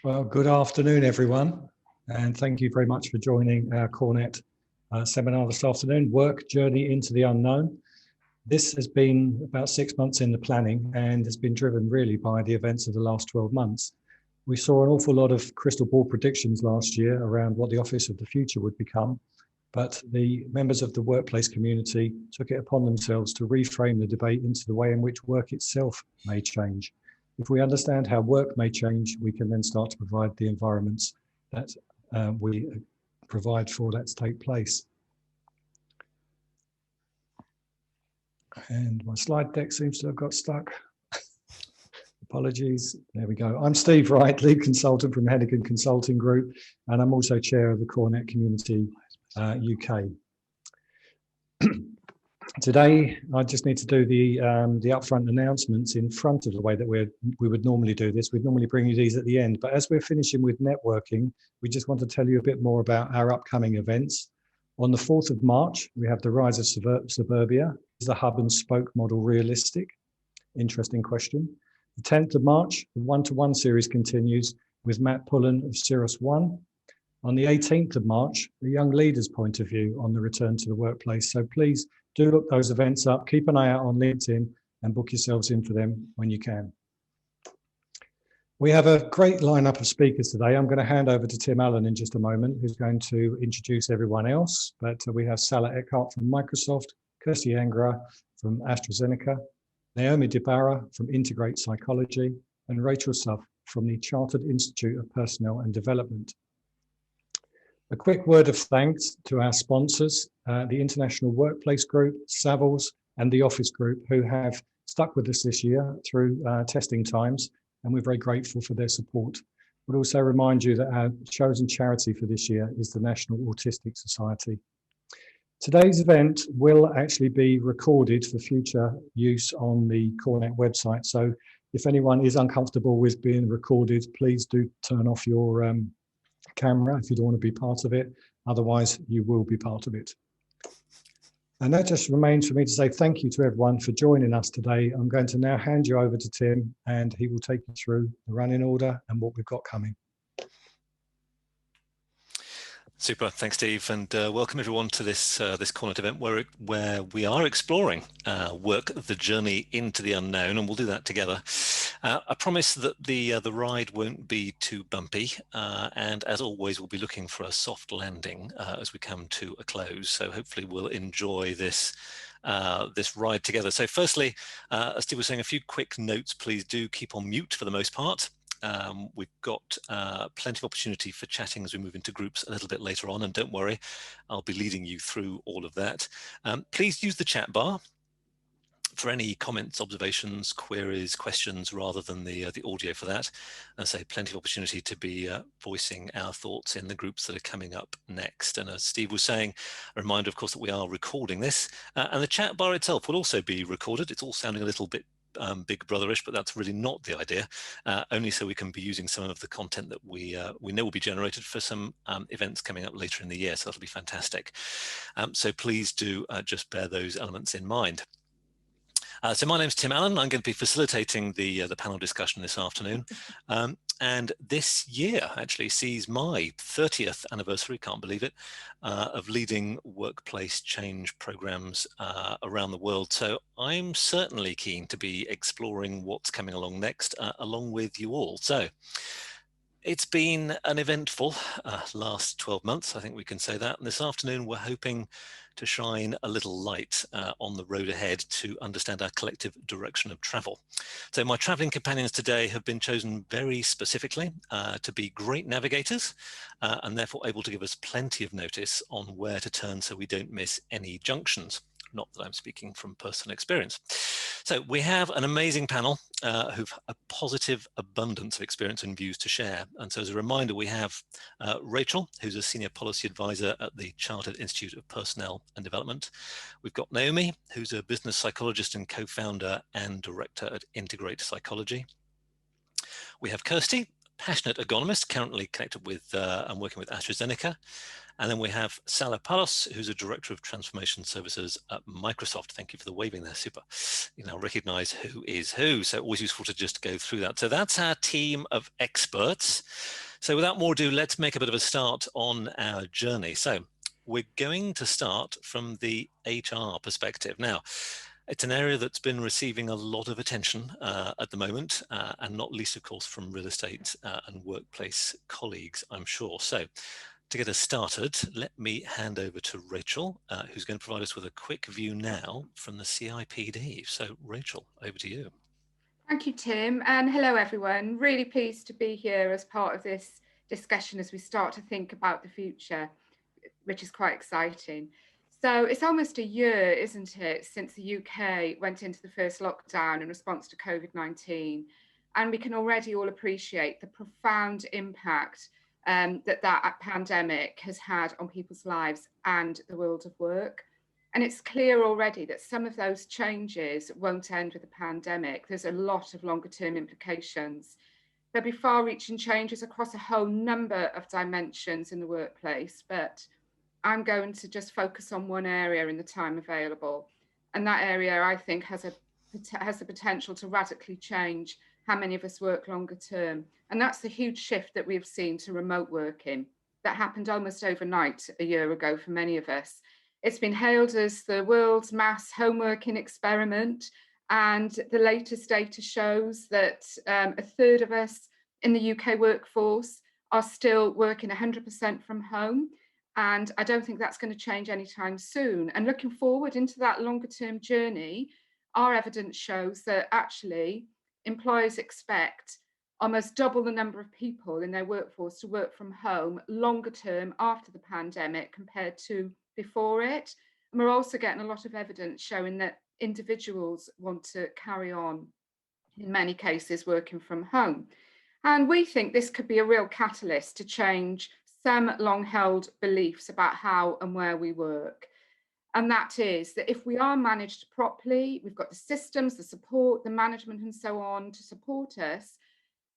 Well, good afternoon, everyone, and thank you very much for joining our Cornet seminar this afternoon, Work Journey into the Unknown. This has been about 6 months in the planning and has been driven really by the events of the last 12 months. We saw an awful lot of crystal ball predictions last year around what the office of the future would become, but the members of the workplace community took it upon themselves to reframe the debate into the way in which work itself may change. If we understand how work may change, we can then start to provide the environments that we provide for that to take place. And my slide deck seems to have got stuck. Apologies. There we go. I'm Steve Wright, lead consultant from Hennigan Consulting Group, and I'm also chair of the Cornet Community UK. Today, I just need to do the upfront announcements in front of the way that we would normally do this. We'd normally bring you these at the end, but as we're finishing with networking, we just want to tell you a bit more about our upcoming events. On the 4th of March, we have the Rise of Suburbia. Is the hub and spoke model realistic? Interesting question. The 10th of March, the one-to-one series continues with Matt Pullen of Cirrus One. On the 18th of March, the young leaders' point of view on the return to the workplace. So please do look those events up, keep an eye out on LinkedIn and book yourselves in for them when you can. We have a great lineup of speakers today. I'm going to hand over to Tim Allen in just a moment, who's going to introduce everyone else. But we have Salla Eckhardt from Microsoft, Kirsty from Astrazeneca, Naomi Barra from Integrate Psychology, and Rachel Suff from the Chartered Institute of Personnel and Development. A quick word of thanks to our sponsors, the International Workplace Group, Savills, and the Office Group, who have stuck with us this year through testing times, and we're very grateful for their support. We'll also remind you that our chosen charity for this year is the National Autistic Society. Today's event will actually be recorded for future use on the Cornet website, so if anyone is uncomfortable with being recorded, please do turn off your camera if you don't want to be part of it. Otherwise, you will be part of it. And that just remains for me to say thank you to everyone for joining us today. I'm going to now hand you over to Tim, and he will take you through the running order and what we've got coming. Super, thanks Steve, and welcome everyone to this this Cornet event where we are exploring work, the journey into the unknown, and we'll do that together. I promise that the ride won't be too bumpy, and as always we'll be looking for a soft landing as we come to a close. So hopefully we'll enjoy this this ride together. So firstly, as Steve was saying, a few quick notes. Please do keep on mute for the most part. We've got plenty of opportunity for chatting as we move into groups a little bit later on, and don't worry, I'll be leading you through all of that. Please use the chat bar for any comments, observations, queries, questions, rather than the audio for that. As I say, plenty of opportunity to be voicing our thoughts in the groups that are coming up next. And as Steve was saying, a reminder, of course, that we are recording this, and the chat bar itself will also be recorded. It's all sounding a little bit Big Brotherish, but that's really not the idea, only so we can be using some of the content that we know will be generated for some events coming up later in the year. So that'll be fantastic. So please do just bear those elements in mind. So my name's Tim Allen. I'm going to be facilitating the panel discussion this afternoon. And this year actually sees my 30th anniversary, can't believe it, of leading workplace change programs around the world. So I'm certainly keen to be exploring what's coming along next, along with you all. So it's been an eventful last 12 months, I think we can say that. And this afternoon, we're hoping to shine a little light on the road ahead to understand our collective direction of travel. So my traveling companions today have been chosen very specifically to be great navigators and therefore able to give us plenty of notice on where to turn so we don't miss any junctions. Not that I'm speaking from personal experience. So we have an amazing panel who've a positive abundance of experience and views to share. And so as a reminder, we have Rachel, who's a senior policy advisor at the Chartered Institute of Personnel and Development. We've got Naomi, who's a business psychologist and co-founder and director at Integrate Psychology. We have Kirsty, passionate ergonomist, currently connected with and working with Astrazeneca. And then we have Salla, who's a Director of Transformation Services at Microsoft. Thank you for the waving there, super. You now recognize who is who, so always useful to just go through that. So that's our team of experts. So without more ado, let's make a bit of a start on our journey. So we're going to start from the HR perspective. Now, it's an area that's been receiving a lot of attention at the moment, and not least, of course, from real estate and workplace colleagues, I'm sure. So to get us started, let me hand over to Rachel, who's going to provide us with a quick view now from the CIPD. So Rachel, over to you. Thank you, Tim, and hello everyone. Really pleased to be here as part of this discussion as we start to think about the future, which is quite exciting. So it's almost a year, isn't it, since the UK went into the first lockdown in response to COVID-19, and we can already all appreciate the profound impact that pandemic has had on people's lives and the world of work. And it's clear already that some of those changes won't end with the pandemic. There's a lot of longer term implications. There'll be far-reaching changes across a whole number of dimensions in the workplace, but I'm going to just focus on one area in the time available. And that area, I think, has the potential to radically change how many of us work longer term. And that's the huge shift that we've seen to remote working that happened almost overnight a year ago for many of us. It's been hailed as the world's mass home working experiment. And the latest data shows that a third of us in the UK workforce are still working 100% from home. And I don't think that's going to change anytime soon. And looking forward into that longer term journey, our evidence shows that actually employers expect almost double the number of people in their workforce to work from home longer term after the pandemic compared to before it. And we're also getting a lot of evidence showing that individuals want to carry on, in many cases, working from home. And we think this could be a real catalyst to change some long-held beliefs about how and where we work. And that is that if we are managed properly, we've got the systems, the support, the management and so on to support us,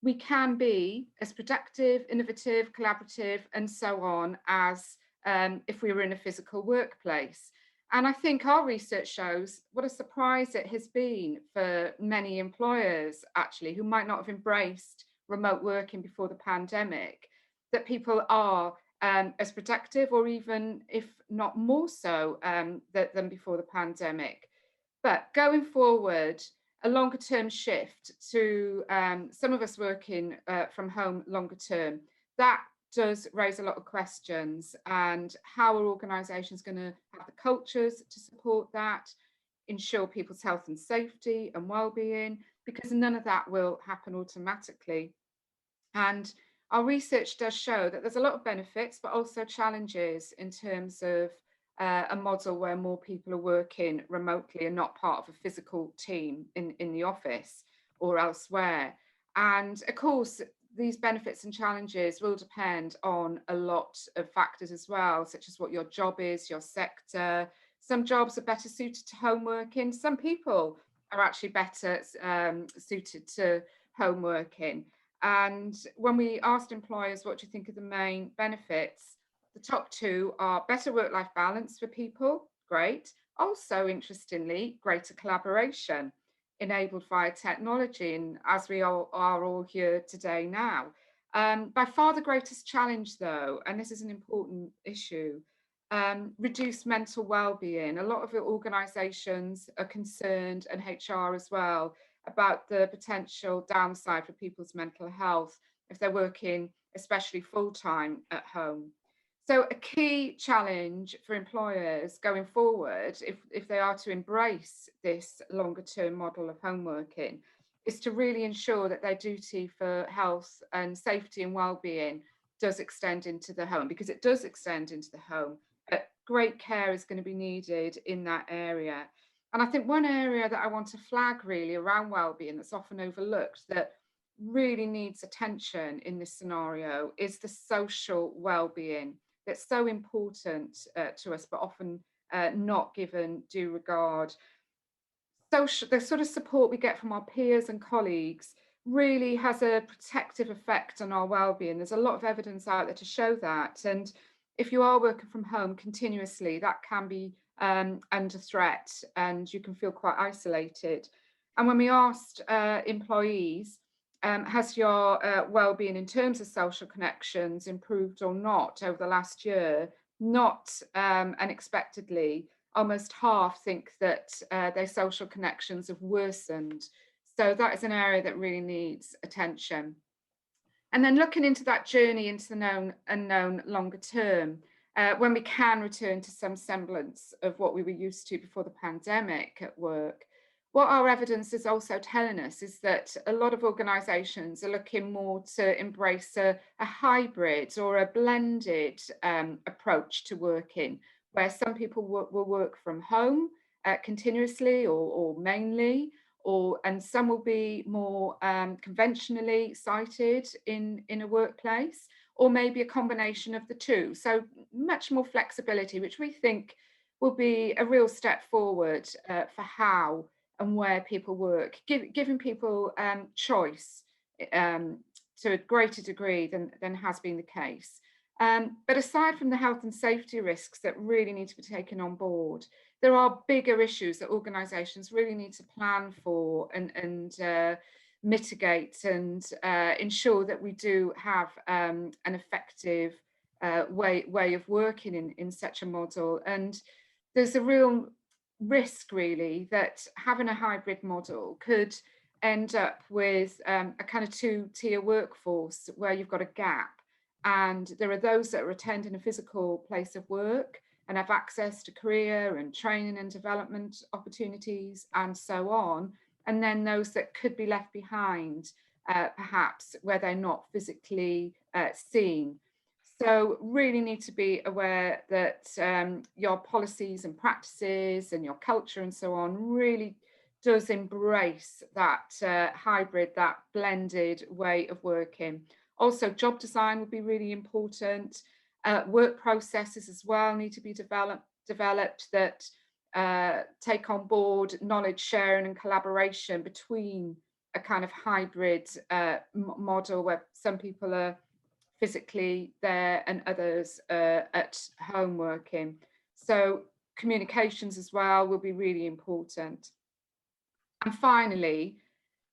we can be as productive, innovative, collaborative and so on as if we were in a physical workplace. And I think our research shows what a surprise it has been for many employers, actually, who might not have embraced remote working before the pandemic, that people are as productive or even if not more so than before the pandemic. But going forward, a longer term shift to some of us working from home longer term, that does raise a lot of questions. And how are organisations going to have the cultures to support that, ensure people's health and safety and well-being, because none of that will happen automatically. And our research does show that there's a lot of benefits, but also challenges in terms of a model where more people are working remotely and not part of a physical team in the office or elsewhere. And of course, these benefits and challenges will depend on a lot of factors as well, such as what your job is, your sector. Some jobs are better suited to home working. Some people are actually better suited to home working. And when we asked employers, what do you think are the main benefits? The top two are better work-life balance for people, great. Also, interestingly, greater collaboration enabled via technology, and as we all are all here today now. By far the greatest challenge, though, and this is an important issue, reduced mental well-being. A lot of organisations are concerned, and HR as well, about the potential downside for people's mental health if they're working, especially full-time at home. So a key challenge for employers going forward, if they are to embrace this longer-term model of home working, is to really ensure that their duty for health and safety and well-being does extend into the home, because it does extend into the home. But great care is going to be needed in that area. And I think one area that I want to flag really around well-being that's often overlooked, that really needs attention in this scenario, is the social well-being that's so important to us, but often not given due regard. The sort of support we get from our peers and colleagues really has a protective effect on our well-being. There's a lot of evidence out there to show that. And if you are working from home continuously, that can be under threat, and you can feel quite isolated. And when we asked employees, has your well-being in terms of social connections improved or not over the last year, not unexpectedly, almost half think that their social connections have worsened. So that is an area that really needs attention. And then looking into that journey into the known unknown longer term, when we can return to some semblance of what we were used to before the pandemic at work, what our evidence is also telling us is that a lot of organisations are looking more to embrace a hybrid or a blended approach to working, where some people will work from home continuously or mainly, and some will be more conventionally sited in a workplace, or maybe a combination of the two. So much more flexibility, which we think will be a real step forward for how and where people work, giving people choice to a greater degree than has been the case. But aside from the health and safety risks that really need to be taken on board, there are bigger issues that organisations really need to plan for and mitigate and ensure that we do have an effective way of working in such a model. And there's a real risk, really, that having a hybrid model could end up with a kind of two-tier workforce where you've got a gap. And there are those that are attending a physical place of work and have access to career and training and development opportunities and so on. And then those that could be left behind, perhaps where they're not physically seen. So really need to be aware that your policies and practices and your culture and so on really does embrace that hybrid, that blended way of working. Also, job design would be really important. Work processes as well need to be developed that take on board knowledge sharing and collaboration between a kind of hybrid model where some people are physically there and others at home working. So communications as well will be really important. And finally,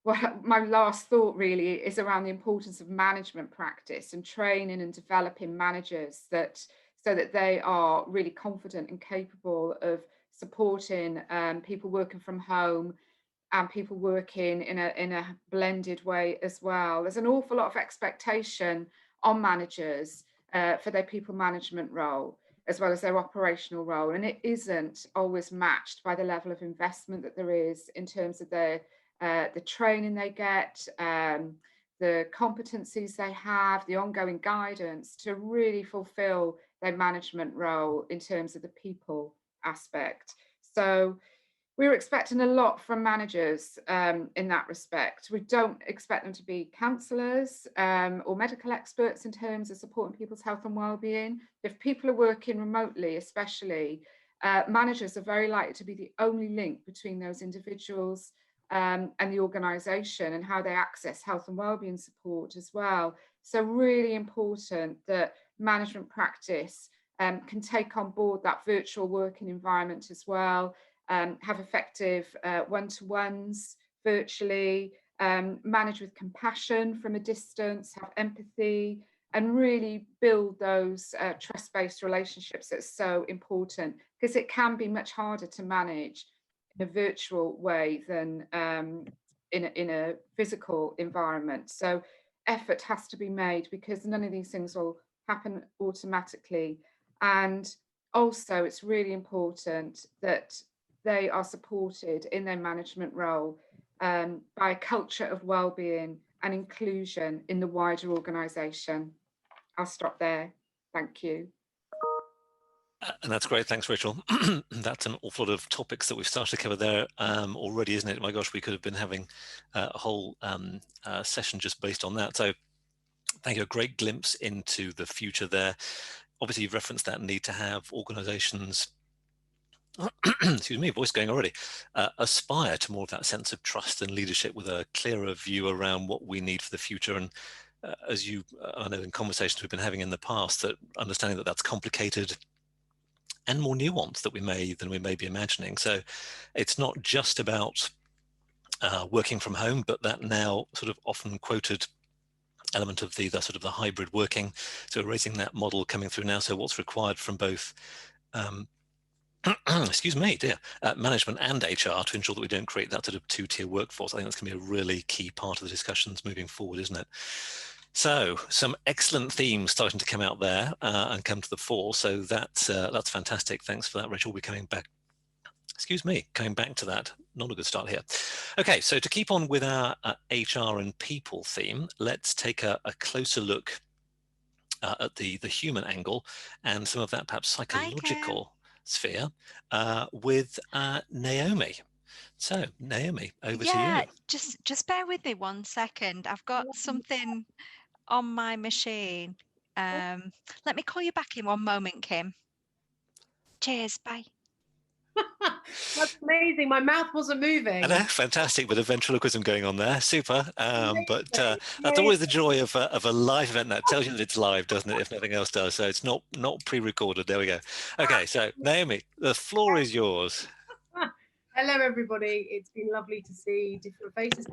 well, my last thought really is around the importance of management practice and training and developing managers so that they are really confident and capable of supporting people working from home and people working in a blended way as well. There's an awful lot of expectation on managers for their people management role as well as their operational role, and it isn't always matched by the level of investment that there is in terms of the training they get, the competencies they have, the ongoing guidance to really fulfill their management role in terms of the people aspect. So we're expecting a lot from managers in that respect. We don't expect them to be counsellors or medical experts in terms of supporting people's health and well-being. If people are working remotely, especially, managers are very likely to be the only link between those individuals and the organisation and how they access health and wellbeing support as well. So really important that management practice can take on board that virtual working environment as well, have effective one-to-ones virtually, manage with compassion from a distance, have empathy, and really build those trust-based relationships that's so important, because it can be much harder to manage in a virtual way than in a physical environment. So effort has to be made because none of these things will happen automatically. And also it's really important that they are supported in their management role by a culture of well-being and inclusion in the wider organisation. I'll stop there. Thank you. And that's great. Thanks, Rachel. That's an awful lot of topics that we've started to cover there already, isn't it? My gosh, we could have been having a whole session just based on that. So thank you. A great glimpse into the future there. Obviously, you've referenced that need to have organizations, excuse me, voice going already, aspire to more of that sense of trust and leadership with a clearer view around what we need for the future. And as you, I know in conversations we've been having in the past, that understanding that that's complicated and more nuanced than we may be imagining. So it's not just about working from home, but that now sort of often quoted element of the sort of the hybrid working. So we're raising that model coming through now. So what's required from both excuse me, management and HR to ensure that we don't create that sort of two-tier workforce. I think that's going to be a really key part of the discussions moving forward, isn't it? So some excellent themes starting to come out there and come to the fore. So that's fantastic. Thanks for that, Rachel. We'll be coming back. Excuse me, coming back to that. Not a good start here. Okay, so to keep on with our HR and people theme, let's take a closer look at the human angle and some of that perhaps psychological sphere with Naomi. So Naomi, over to you. Just bear with me 1 second. I've got something on my machine. Let me call you back in 1 moment, Kim. Cheers, bye. That's amazing. My mouth wasn't moving. I know, fantastic, with a ventriloquism going on there. Super. But that's always the joy of a live event. That tells you that it's live, doesn't it? If nothing else does. So it's not pre-recorded. There we go. Okay, so Naomi, the floor is yours. Hello, everybody. It's been lovely to see different faces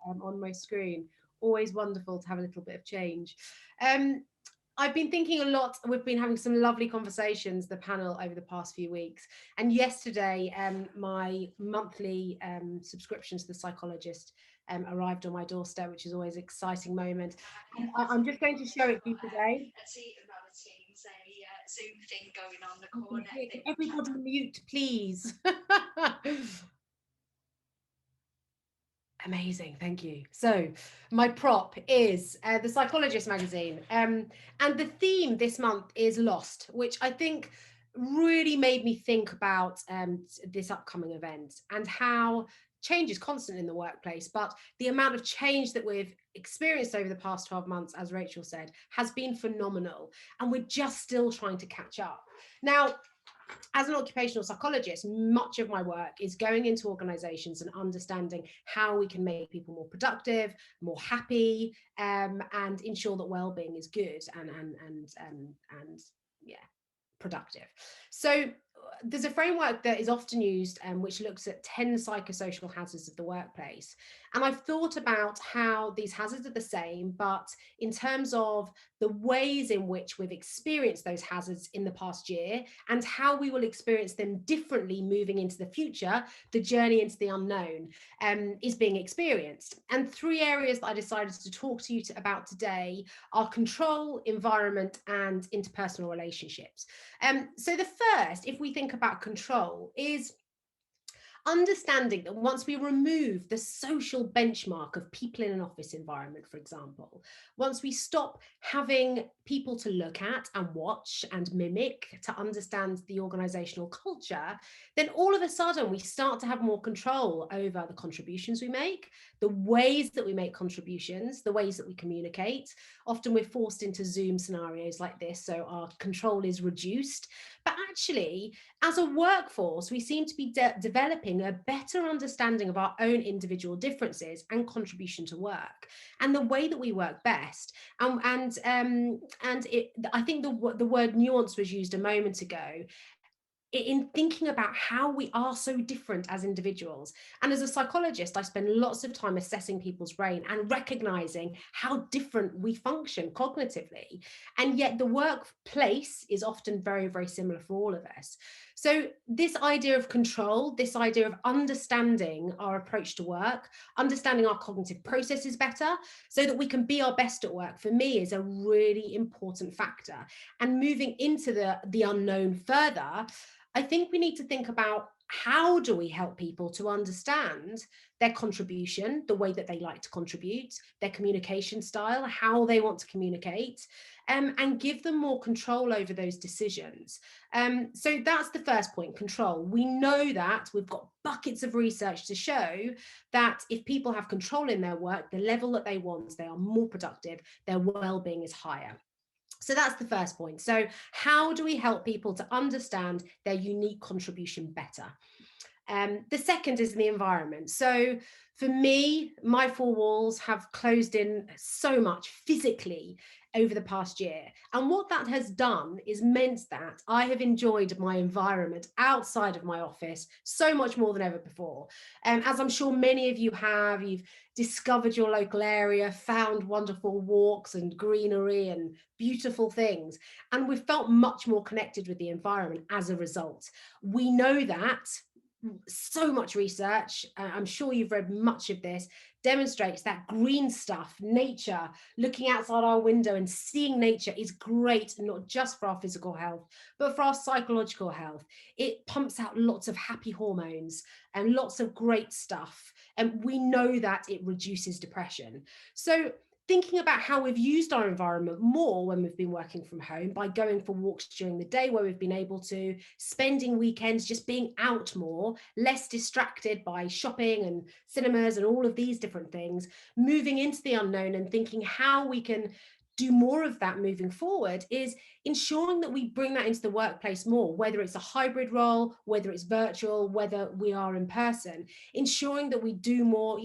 on my screen. Always wonderful to have a little bit of change. I've been thinking a lot. We've been having some lovely conversations, the panel, over the past few weeks. And yesterday, my monthly subscription to The Psychologist arrived on my doorstep, which is always an exciting moment. I'm just going to show it to you today. Zoom thing going on the corner. Everybody mute, please. Amazing, thank you. So my prop is The Psychologist magazine, and the theme this month is lost, which I think really made me think about this upcoming event and how change is constant in the workplace, but the amount of change that we've experienced over the past 12 months, as Rachel said, has been phenomenal, and we're just still trying to catch up. Now, as an occupational psychologist, much of my work is going into organizations and understanding how we can make people more productive, more happy, and ensure that well-being is good and yeah, productive. So there's a framework that is often used which looks at 10 psychosocial hazards of the workplace. And I've thought about how these hazards are the same, but in terms of the ways in which we've experienced those hazards in the past year and how we will experience them differently moving into the future, the journey into the unknown is being experienced. And 3 areas that I decided to talk to you about today are control, environment, and interpersonal relationships. So the first, if we think about control, is understanding that once we remove the social benchmark of people in an office environment, for example, once we stop having people to look at and watch and mimic to understand the organizational culture, then all of a sudden we start to have more control over the contributions we make, the ways that we make contributions, the ways that we communicate. Often we're forced into Zoom scenarios like this, so our control is reduced. But actually, as a workforce, we seem to be developing a better understanding of our own individual differences and contribution to work and the way that we work best. I think the word nuance was used a moment ago, in thinking about how we are so different as individuals. And as a psychologist, I spend lots of time assessing people's brain and recognizing how different we function cognitively. And yet the workplace is often very, very similar for all of us. So this idea of control, this idea of understanding our approach to work, understanding our cognitive processes better so that we can be our best at work, for me is a really important factor. And moving into the unknown further, I think we need to think about how do we help people to understand their contribution, the way that they like to contribute, their communication style, how they want to communicate, and give them more control over those decisions. So that's the first point, control. We know that we've got buckets of research to show that if people have control in their work, the level that they want, they are more productive, their well-being is higher. So that's the first point. So how do we help people to understand their unique contribution better? The second is the environment. So for me, my four walls have closed in so much physically over the past year. And what that has done is meant that I have enjoyed my environment outside of my office so much more than ever before. As I'm sure many of you have, you've discovered your local area, found wonderful walks and greenery and beautiful things. And we've felt much more connected with the environment as a result. We know that so much research, I'm sure you've read much of this, demonstrates that green stuff, nature, looking outside our window and seeing nature is great, not just for our physical health, but for our psychological health. It pumps out lots of happy hormones and lots of great stuff. And we know that it reduces depression. So thinking about how we've used our environment more when we've been working from home, by going for walks during the day where we've been able to, spending weekends just being out more, less distracted by shopping and cinemas and all of these different things, moving into the unknown and thinking how we can do more of that moving forward, is ensuring that we bring that into the workplace more, whether it's a hybrid role, whether it's virtual, whether we are in person, ensuring that we do more,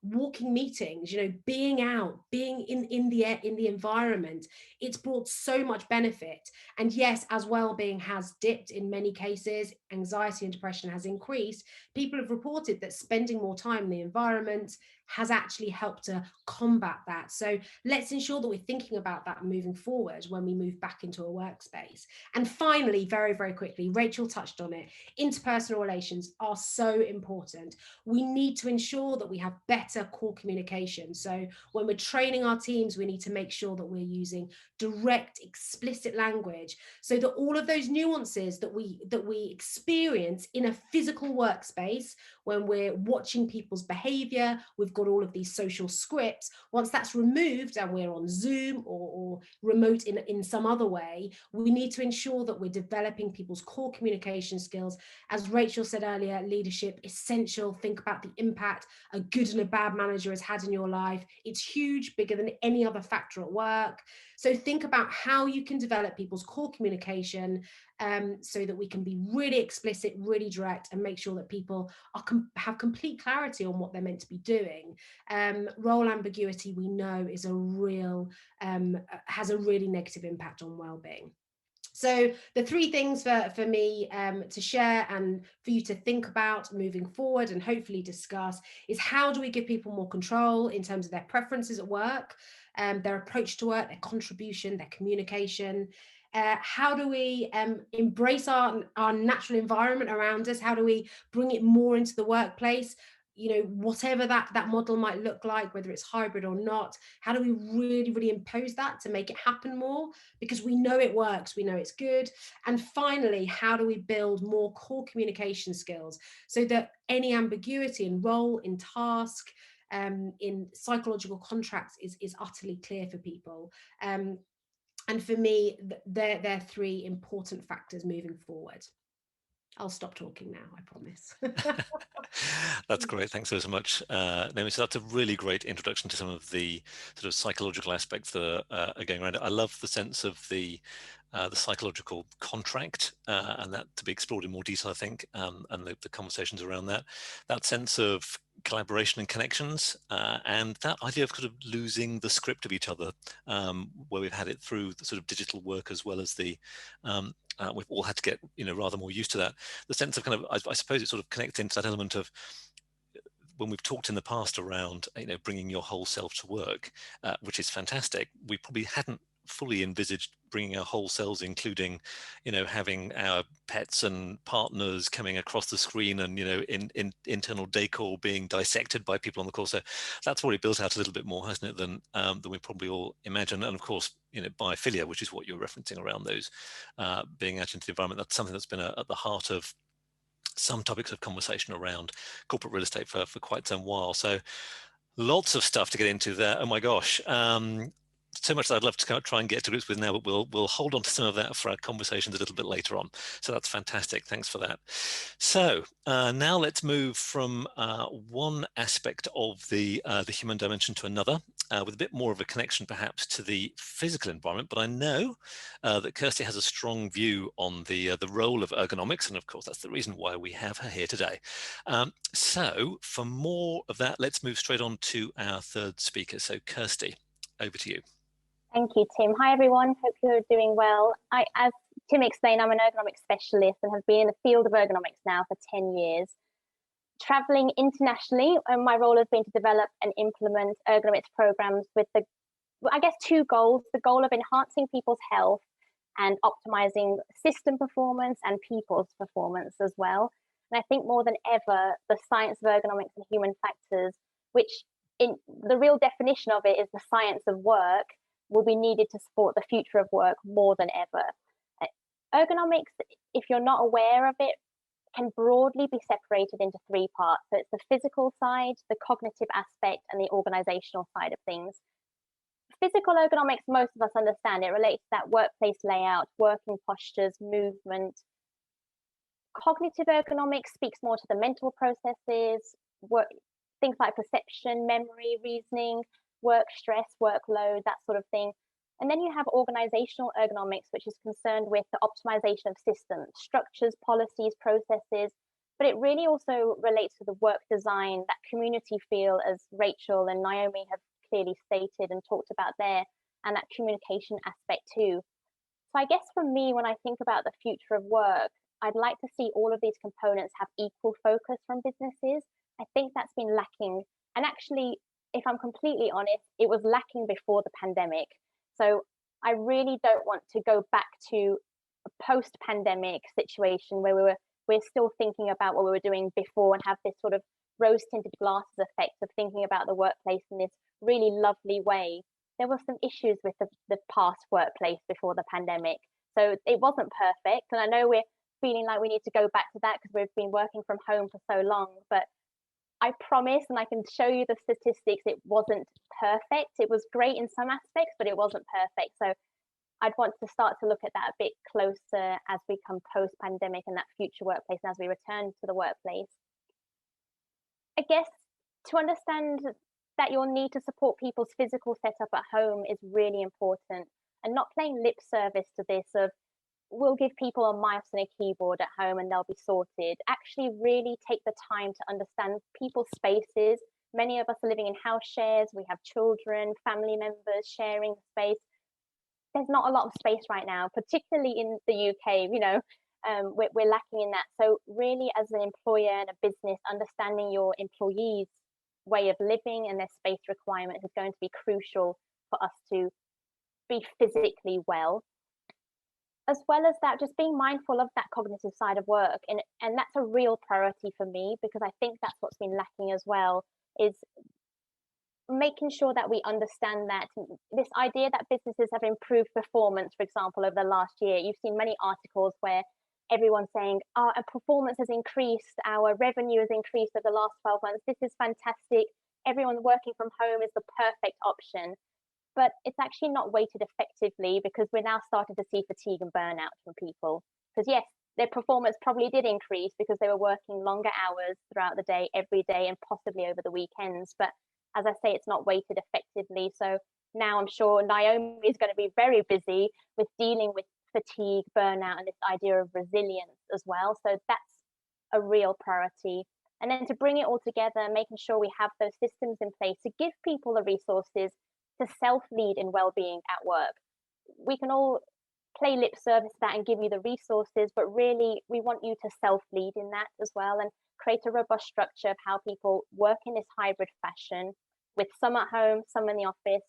walking meetings, being out, being in the environment. It's brought so much benefit. And yes, as well-being has dipped in many cases, anxiety and depression has increased, people have reported that spending more time in the environment has actually helped to combat that. So let's ensure that we're thinking about that moving forward when we move back into a workspace. And finally, very, very quickly, Rachel touched on it, interpersonal relations are so important. We need to ensure that we have better core communication. So when we're training our teams, we need to make sure that we're using direct, explicit language, so that all of those nuances that we experience in a physical workspace, when we're watching people's behavior, we've got all of these social scripts. Once that's removed and we're on Zoom or remote in some other way, we need to ensure that we're developing people's core communication skills. As Rachel said earlier, leadership, essential. Think about the impact a good and a bad manager has had in your life. It's huge, bigger than any other factor at work. So think about how you can develop people's core communication, so that we can be really explicit, really direct, and make sure that people have complete clarity on what they're meant to be doing. Role ambiguity, we know, is a real has a really negative impact on well-being. So the three things for me to share and for you to think about moving forward and hopefully discuss is, how do we give people more control in terms of their preferences at work, their approach to work, their contribution, their communication. How do we embrace our natural environment around us? How do we bring it more into the workplace? Whatever that model might look like, whether it's hybrid or not, how do we really, really impose that to make it happen more? Because we know it works, we know it's good. And finally, how do we build more core communication skills so that any ambiguity in role, in task, in psychological contracts is utterly clear for people? And for me, they're three important factors moving forward. I'll stop talking now, I promise. That's great. Thanks so much, Naomi. So that's a really great introduction to some of the sort of psychological aspects that are going around. I love the sense of the psychological contract, and that to be explored in more detail, I think, and the conversations around that. That sense of collaboration and connections, and that idea of kind of losing the script of each other, where we've had it through the sort of digital work as well as the we've all had to get rather more used to that. The sense of kind of, I suppose it sort of connects into that element of when we've talked in the past around bringing your whole self to work, which is fantastic. We probably hadn't fully envisaged bringing our whole selves, including having our pets and partners coming across the screen, and in internal decor being dissected by people on the call. So that's already built out a little bit more, hasn't it, than we probably all imagine. And of course, biophilia, which is what you're referencing around those being out into the environment, that's something that's been at the heart of some topics of conversation around corporate real estate for quite some while. So lots of stuff to get into there. Oh my gosh. so much that I'd love to try and get to grips with now, but we'll hold on to some of that for our conversations a little bit later on. So that's fantastic. Thanks for that. So now let's move from one aspect of the human dimension to another, with a bit more of a connection perhaps to the physical environment. But I know that Kirsty has a strong view on the role of ergonomics, and of course that's the reason why we have her here today. So for more of that, let's move straight on to our third speaker. So Kirsty, over to you. Thank you, Tim. Hi, everyone. Hope you're doing well. As Tim explained, I'm an ergonomics specialist and have been in the field of ergonomics now for 10 years. Traveling internationally, and my role has been to develop and implement ergonomics programs with two goals: the goal of enhancing people's health and optimizing system performance and people's performance as well. And I think more than ever, the science of ergonomics and human factors, which in the real definition of it is the science of work, will be needed to support the future of work more than ever. Ergonomics, if you're not aware of it, can broadly be separated into three parts. So it's the physical side, the cognitive aspect, and the organizational side of things. Physical ergonomics, most of us understand. It relates to that workplace layout, working postures, movement. Cognitive ergonomics speaks more to the mental processes, things like perception, memory, reasoning, work stress, workload, that sort of thing. And then you have organizational ergonomics, which is concerned with the optimization of systems, structures, policies, processes, but it really also relates to the work design, that community feel, as Rachel and Naomi have clearly stated and talked about there, and that communication aspect too. So I guess for me, when I think about the future of work, I'd like to see all of these components have equal focus from businesses. I think that's been lacking. And actually, if I'm completely honest, it was lacking before the pandemic. So I really don't want to go back to a post-pandemic situation where we're still thinking about what we were doing before and have this sort of rose-tinted glasses effect of thinking about the workplace in this really lovely way. There were some issues with the past workplace before the pandemic. So it wasn't perfect. And I know we're feeling like we need to go back to that because we've been working from home for so long, but I promise, and I can show you the statistics, it wasn't perfect. It was great in some aspects, but it wasn't perfect. So I'd want to start to look at that a bit closer as we come post-pandemic and that future workplace and as we return to the workplace. I guess to understand that your need to support people's physical setup at home is really important, and not playing lip service to this of, we'll give people a mouse and a keyboard at home and they'll be sorted. Actually really take the time to understand people's spaces. Many of us are living in house shares. We have children, family members sharing space. There's not a lot of space right now, particularly in the UK, we're lacking in that. So really, as an employer and a business, understanding your employees' way of living and their space requirements is going to be crucial for us to be physically well. As well as that, just being mindful of that cognitive side of work. And that's a real priority for me, because I think that's what's been lacking as well, is making sure that we understand that this idea that businesses have improved performance, for example, over the last year. You've seen many articles where everyone's saying, our performance has increased, our revenue has increased over the last 12 months. This is fantastic. Everyone working from home is the perfect option. But it's actually not weighted effectively, because we're now starting to see fatigue and burnout from people. Because yes, their performance probably did increase because they were working longer hours throughout the day, every day, and possibly over the weekends. But as I say, it's not weighted effectively. So now I'm sure Naomi is going to be very busy with dealing with fatigue, burnout, and this idea of resilience as well. So that's a real priority. And then to bring it all together, making sure we have those systems in place to give people the resources to self-lead in well-being at work. We can all play lip service to that and give you the resources, but really we want you to self-lead in that as well, and create a robust structure of how people work in this hybrid fashion, with some at home, some in the office.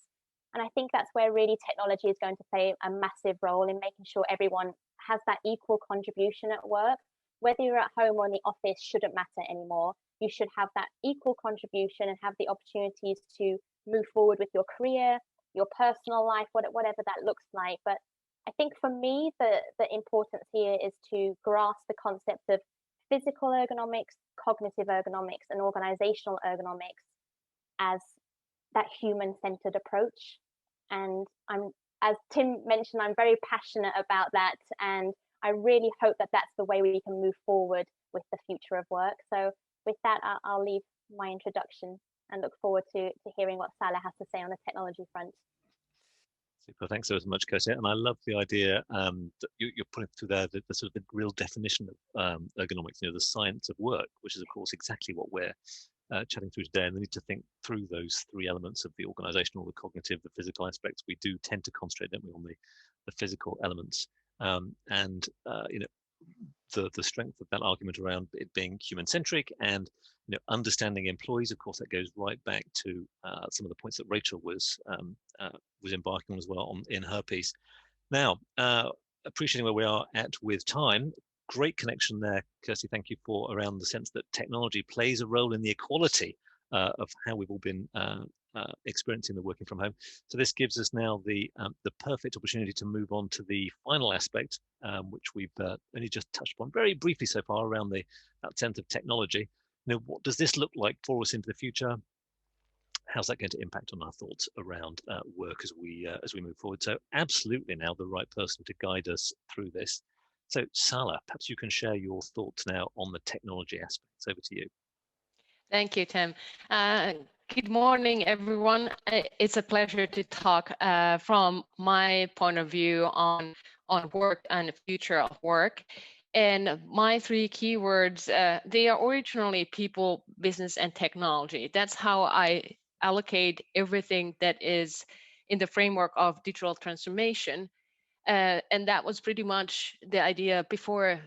And I think that's where really technology is going to play a massive role in making sure everyone has that equal contribution at work. Whether you're at home or in the office shouldn't matter anymore. You should have that equal contribution and have the opportunities to move forward with your career, your personal life, whatever that looks like. But I think for me, the importance here is to grasp the concept of physical ergonomics, cognitive ergonomics, and organizational ergonomics as that human-centered approach. And as Tim mentioned, I'm very passionate about that, and I really hope that that's the way we can move forward with the future of work. So with that, I'll leave my introduction and look forward to hearing what Salla has to say on the technology front. Super, thanks so much, Kirsty. And I love the idea that you're putting through there, the sort of the real definition of ergonomics, the science of work, which is of course exactly what we're chatting through today. And we need to think through those three elements of the organizational, the cognitive, the physical aspects. We do tend to concentrate, don't we, on the physical elements. The strength of that argument around it being human-centric and understanding employees. Of course, that goes right back to some of the points that Rachel was embarking on as well in her piece. Now, appreciating where we are at with time, great connection there, Kirsty. Thank you for around the sense that technology plays a role in the equality of how we've all been experiencing the working from home. So this gives us now the perfect opportunity to move on to the final aspect, which we've only just touched upon very briefly so far around that sense of technology. What does this look like for us into the future? How's that going to impact on our thoughts around work as we move forward? So absolutely now the right person to guide us through this. So Salla, perhaps you can share your thoughts now on the technology aspects. Over to you. Thank you, Tim. Good morning, everyone. It's a pleasure to talk from my point of view on work and the future of work. And my three keywords, they are originally people, business, and technology. That's how I allocate everything that is in the framework of digital transformation. And that was pretty much the idea before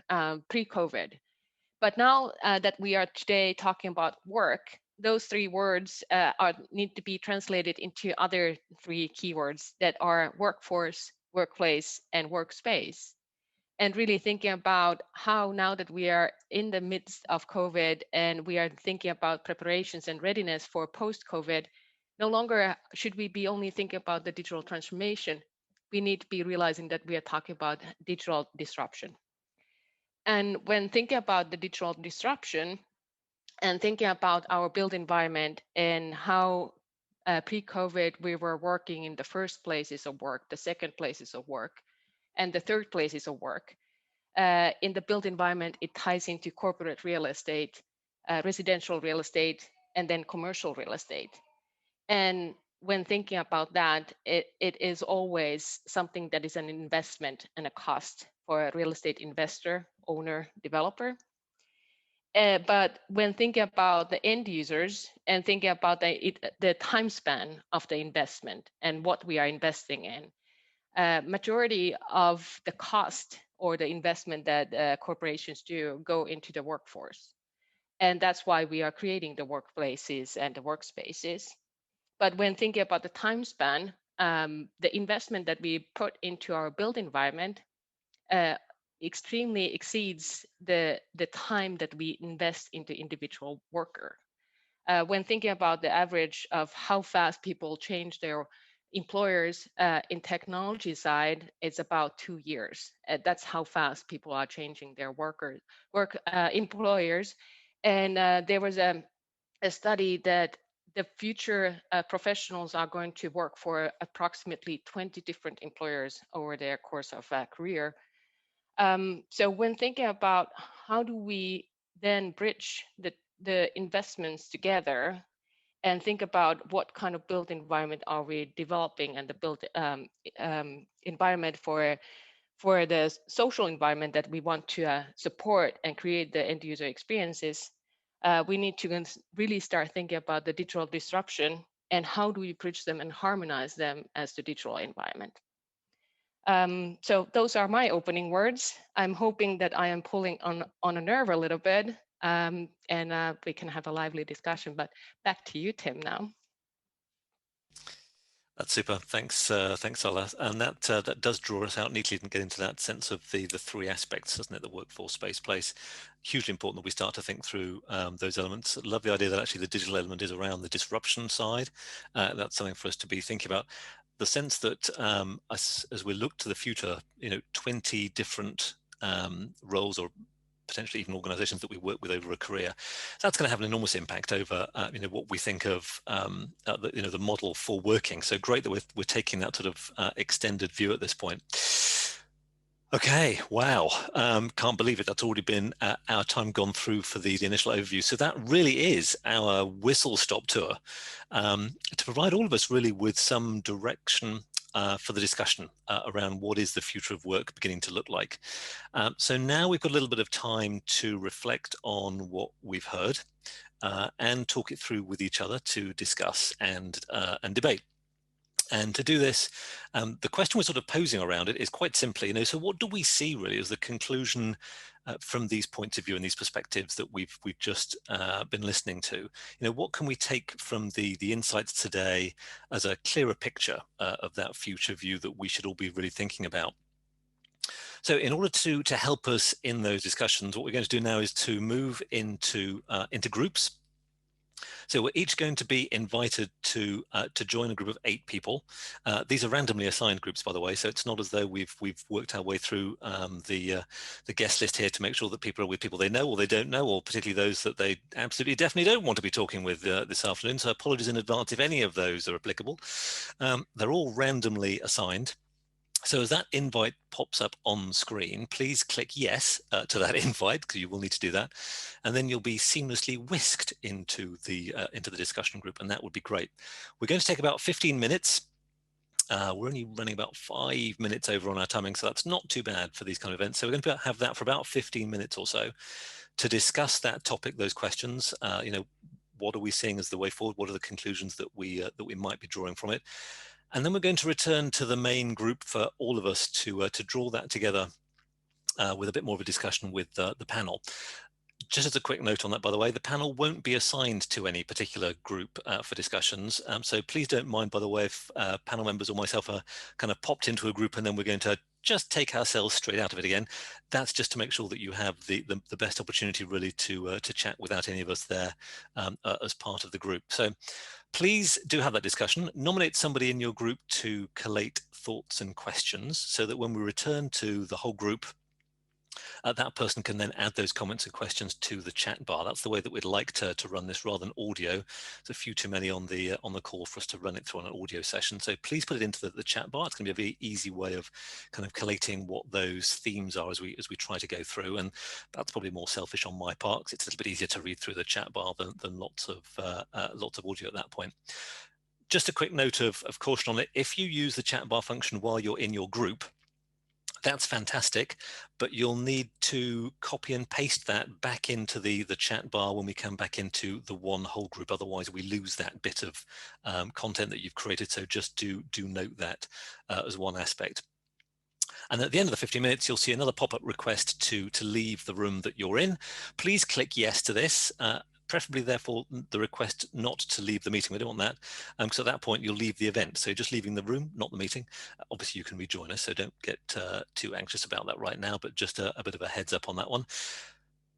pre-COVID. But now that we are today talking about work, those three words need to be translated into other three keywords that are workforce, workplace, and workspace. And really thinking about how now that we are in the midst of COVID and we are thinking about preparations and readiness for post-COVID, no longer should we be only thinking about the digital transformation. We need to be realizing that we are talking about digital disruption. And when thinking about the digital disruption and thinking about our built environment and how pre-COVID we were working in the first places of work, the second places of work, and the third places of work, in the built environment, it ties into corporate real estate, residential real estate, and then commercial real estate. And when thinking about that, it is always something that is an investment and a cost for a real estate investor, owner, developer. But when thinking about the end users and thinking about the time span of the investment and what we are investing in, majority of the cost or the investment that corporations do go into the workforce. And that's why we are creating the workplaces and the workspaces. But when thinking about the time span, the investment that we put into our built environment extremely exceeds the time that we invest into individual worker. When thinking about the average of how fast people change their employers in technology side, it's about 2 years. That's how fast people are changing their employers. And there was a study that the future professionals are going to work for approximately 20 different employers over their course of a career. So when thinking about how do we then bridge the investments together and think about what kind of built environment are we developing and the built environment for the social environment that we want to support and create the end user experiences, we need to really start thinking about the digital disruption and how do we bridge them and harmonize them as the digital environment. So those are my opening words. I'm hoping that I am pulling on a nerve a little bit, and we can have a lively discussion. But back to you, Tim, now. That's super. Thanks, thanks, Salla. And that does draw us out neatly and get into that sense of the three aspects, doesn't it? The workforce, space, place. Hugely important that we start to think through those elements. Love the idea that actually the digital element is around the disruption side. That's something for us to be thinking about. The sense that as we look to the future, 20 different roles or potentially even organizations that we work with over a career. So that's going to have an enormous impact over what we think of the model for working. So great that we're taking that sort of extended view at this point. Okay, wow, can't believe it. That's already been our time gone through for the initial overview. So that really is our whistle-stop tour to provide all of us really with some direction for the discussion around what is the future of work beginning to look like. So now we've got a little bit of time to reflect on what we've heard and talk it through with each other to discuss and debate. And to do this, the question we're sort of posing around it is quite simply, so what do we see really as the conclusion from these points of view and these perspectives that we've just been listening to? What can we take from the insights today as a clearer picture of that future view that we should all be really thinking about? So in order to help us in those discussions, what we're going to do now is to move into groups. So we're each going to be invited to join a group of 8 people. These are randomly assigned groups, by the way, so it's not as though we've worked our way through the guest list here to make sure that people are with people they know or they don't know, or particularly those that they absolutely definitely don't want to be talking with this afternoon. So apologies in advance if any of those are applicable. They're all randomly assigned. So as that invite pops up on screen, please click yes to that invite, because you will need to do that, and then you'll be seamlessly whisked into the discussion group, and that would be great. We're going to take about 15 minutes. We're only running about 5 minutes over on our timing, so that's not too bad for these kind of events. So we're going to have that for about 15 minutes or so to discuss that topic, those questions. What are we seeing as the way forward? What are the conclusions that we might be drawing from it? And then we're going to return to the main group for all of us to draw that together with a bit more of a discussion with the panel. Just as a quick note on that, by the way, the panel won't be assigned to any particular group for discussions. So please don't mind, by the way, if panel members or myself are kind of popped into a group and then we're going to just take ourselves straight out of it again. That's just to make sure that you have the best opportunity really to chat without any of us there as part of the group. So please do have that discussion. Nominate somebody in your group to collate thoughts and questions so that when we return to the whole group, that person can then add those comments and questions to the chat bar. That's the way that we'd like to run this rather than audio. There's a few too many on the call for us to run it through on an audio session. So please put it into the chat bar. It's going to be a very easy way of kind of collating what those themes are as we try to go through. And that's probably more selfish on my part, because it's a little bit easier to read through the chat bar than lots of audio at that point. Just a quick note of caution on it. If you use the chat bar function while you're in your group, that's fantastic, but you'll need to copy and paste that back into the chat bar when we come back into the one whole group. Otherwise, we lose that bit of content that you've created. So just do note that as one aspect. And at the end of the 15 minutes, you'll see another pop-up request to leave the room that you're in. Please click yes to this. Preferably, therefore, the request not to leave the meeting. We don't want that, because at that point you'll leave the event. So you're just leaving the room, not the meeting. Obviously, you can rejoin us, so don't get too anxious about that right now, but just a bit of a heads up on that one.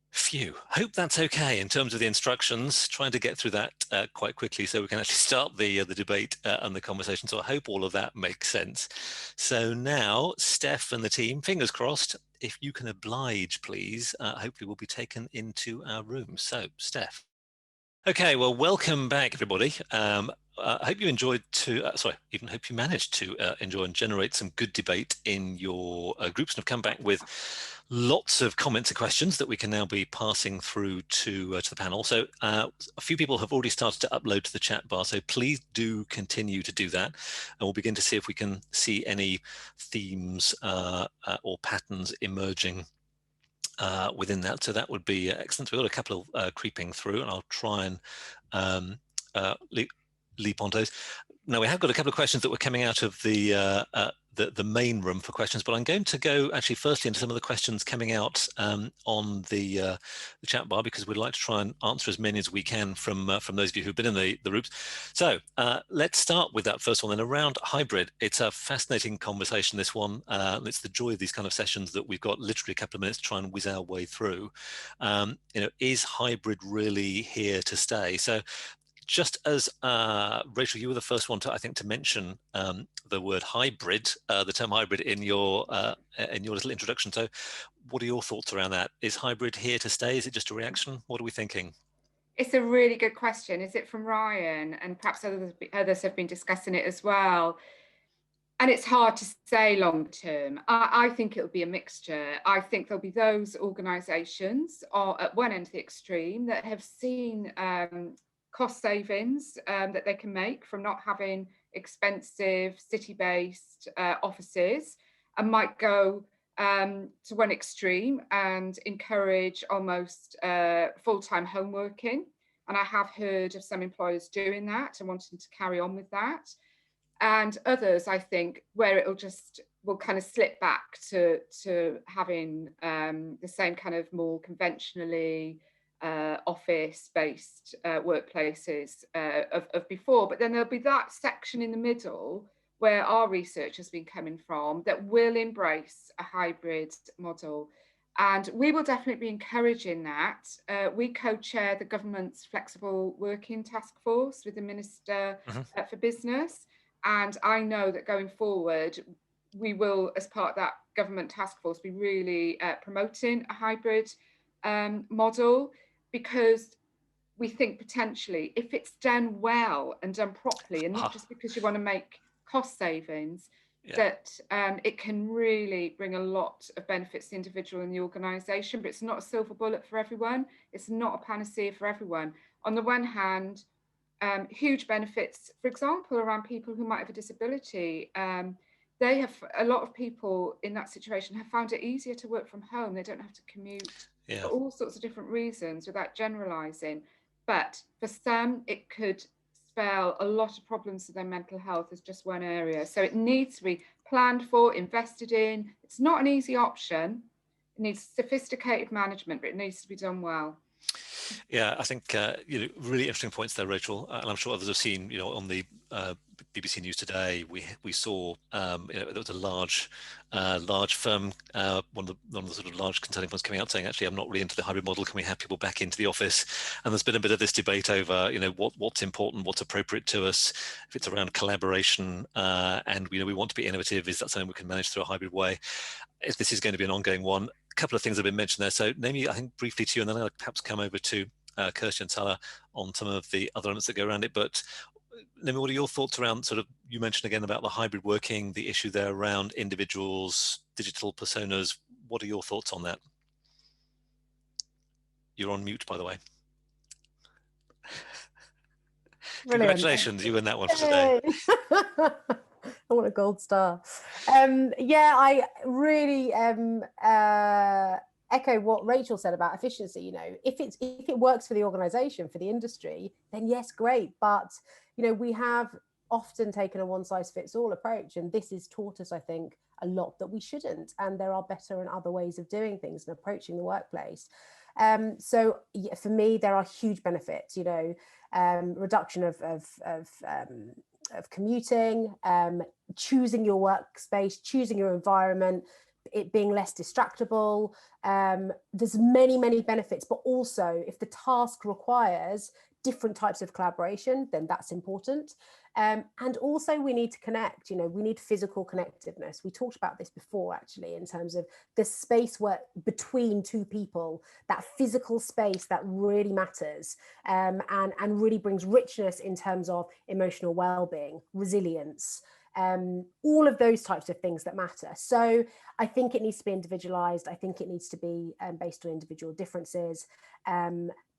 Phew, hope that's okay in terms of the instructions. Trying to get through that quite quickly so we can actually start the debate and the conversation. So I hope all of that makes sense. So now, Steph and the team, fingers crossed, if you can oblige, please, hopefully we'll be taken into our room. So, Steph. Okay, well, welcome back, everybody. I hope you enjoyed hope you managed to enjoy and generate some good debate in your groups and have come back with lots of comments and questions that we can now be passing through to the panel. So a few people have already started to upload to the chat bar, so please do continue to do that. And we'll begin to see if we can see any themes or patterns emerging within that. So that would be excellent. We've got a couple of creeping through, and I'll try and leap onto those. Now, we have got a couple of questions that were coming out of the main room for questions, but I'm going to go actually firstly into some of the questions coming out on the chat bar, because we'd like to try and answer as many as we can from those of you who've been in the groups. So let's start with that first one then, around hybrid. It's a fascinating conversation, this one. It's the joy of these kind of sessions that we've got literally a couple of minutes to try and whiz our way through. Is hybrid really here to stay? So just as Rachel, you were the first one to, I think, to mention the word hybrid, the term hybrid in your little introduction. So what are your thoughts around that? Is hybrid here to stay? Is it just a reaction? What are we thinking? It's a really good question. Is it from Ryan? And perhaps others have been discussing it as well. And it's hard to say long term. I think it'll be a mixture. I think there'll be those organisations at one end of the extreme that have seen cost savings that they can make from not having expensive city-based offices, and might go to one extreme and encourage almost full-time home working. And I have heard of some employers doing that and wanting to carry on with that. And others, I think, where will kind of slip back to having the same kind of more conventionally office-based workplaces of before. But then there'll be that section in the middle where our research has been coming from that will embrace a hybrid model. And we will definitely be encouraging that. We co-chair the government's flexible working task force with the Minister for Business. And I know that going forward, we will, as part of that government task force, be really promoting a hybrid model, because we think potentially, if it's done well and done properly, and not just because you want to make cost savings, that it can really bring a lot of benefits to the individual and the organisation. But it's not a silver bullet for everyone. It's not a panacea for everyone. On the one hand, huge benefits, for example, around people who might have a disability. A lot of people in that situation have found it easier to work from home. They don't have to commute for all sorts of different reasons, without generalising. But for some, it could spell a lot of problems to their mental health as just one area. So it needs to be planned for, invested in. It's not an easy option. It needs sophisticated management, but it needs to be done well. Yeah, I think really interesting points there, Rachel, and I'm sure others have seen. On the BBC News today, we saw there was a large firm, one of the sort of large consulting firms coming out saying, actually, I'm not really into the hybrid model. Can we have people back into the office? And there's been a bit of this debate over what's important, what's appropriate to us. If it's around collaboration, and we want to be innovative, is that something we can manage through a hybrid way? If this is going to be an ongoing one. Couple of things have been mentioned there. So Naomi, I think briefly to you, and then I'll perhaps come over to Kirsty and Salla on some of the other elements that go around it. But Naomi, what are your thoughts around you mentioned again about the hybrid working, the issue there around individuals, digital personas. What are your thoughts on that? You're on mute, by the way. Brilliant. Congratulations, you win that one for today. I want a gold star. I really echo what Rachel said about efficiency. If it works for the organisation, for the industry, then yes, great. But we have often taken a one-size-fits-all approach, and this has taught us, I think, a lot that we shouldn't. And there are better and other ways of doing things and approaching the workplace. So for me, there are huge benefits. Reduction of commuting, choosing your workspace, choosing your environment, it being less distractible. There's many benefits, but also if the task requires different types of collaboration, then that's important. And also we need to connect, we need physical connectiveness. We talked about this before, actually, in terms of the space between two people, that physical space that really matters, and really brings richness in terms of emotional well-being, resilience, all of those types of things that matter. So I think it needs to be individualized. I think it needs to be based on individual differences.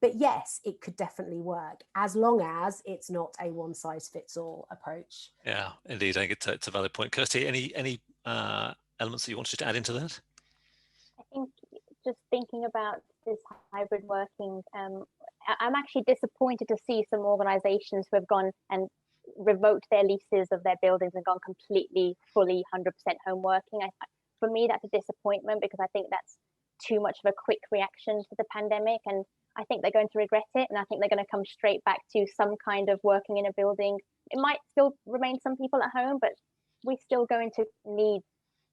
But yes, it could definitely work, as long as it's not a one-size-fits-all approach. Yeah, indeed. I think it's a valid point. Kirsty, any elements that you wanted to add into that? I think just thinking about this hybrid working, I'm actually disappointed to see some organizations who have gone and revoked their leases of their buildings and gone completely, fully 100% home working. For me, that's a disappointment, because I think that's too much of a quick reaction to the pandemic, and I think they're going to regret it, and I think they're going to come straight back to some kind of working in a building. It might still remain some people at home, but we're still going to need